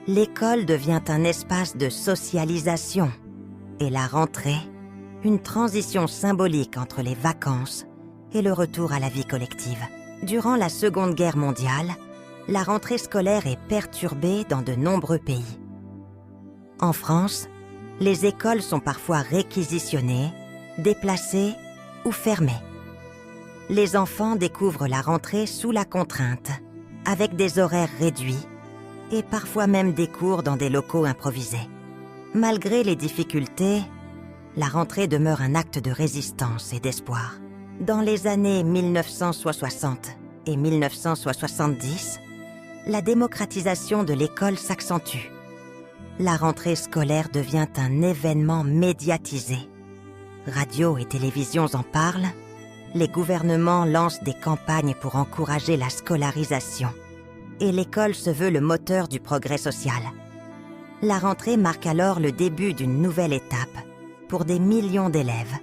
l'école devient un espace de socialisation et la rentrée, une transition symbolique entre les vacances et le retour à la vie collective. Durant la Seconde Guerre mondiale, la rentrée scolaire est perturbée dans de nombreux pays. En France, les écoles sont parfois réquisitionnées, déplacées ou fermées. Les enfants découvrent la rentrée sous la contrainte, avec des horaires réduits et parfois même des cours dans des locaux improvisés. Malgré les difficultés, la rentrée demeure un acte de résistance et d'espoir. Dans les années 1960 et 1970, la démocratisation de l'école s'accentue. La rentrée scolaire devient un événement médiatisé. Radio et télévisions en parlent, les gouvernements lancent des campagnes pour encourager la scolarisation. Et l'école se veut le moteur du progrès social. La rentrée marque alors le début d'une nouvelle étape pour des millions d'élèves,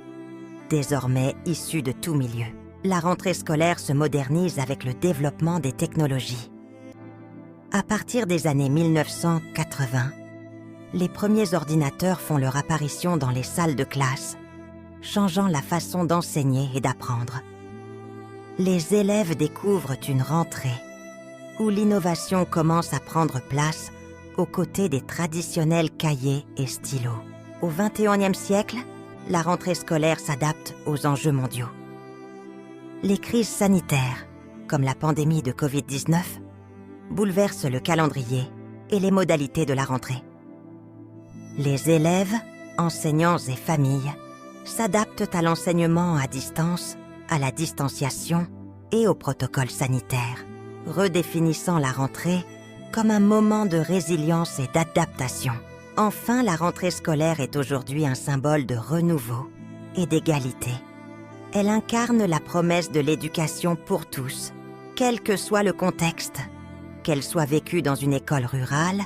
désormais issus de tous milieux. La rentrée scolaire se modernise avec le développement des technologies. À partir des années 1980, les premiers ordinateurs font leur apparition dans les salles de classe, changeant la façon d'enseigner et d'apprendre. Les élèves découvrent une rentrée où l'innovation commence à prendre place aux côtés des traditionnels cahiers et stylos. Au XXIe siècle, la rentrée scolaire s'adapte aux enjeux mondiaux. Les crises sanitaires, comme la pandémie de Covid-19, bouleversent le calendrier et les modalités de la rentrée. Les élèves, enseignants et familles s'adaptent à l'enseignement à distance, à la distanciation et au protocole sanitaire, redéfinissant la rentrée comme un moment de résilience et d'adaptation. Enfin, la rentrée scolaire est aujourd'hui un symbole de renouveau et d'égalité. Elle incarne la promesse de l'éducation pour tous, quel que soit le contexte, qu'elle soit vécue dans une école rurale,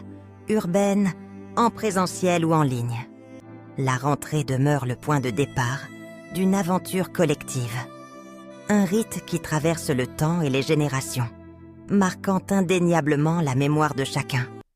urbaine, en présentiel ou en ligne. La rentrée demeure le point de départ d'une aventure collective. Un rite qui traverse le temps et les générations, marquant indéniablement la mémoire de chacun.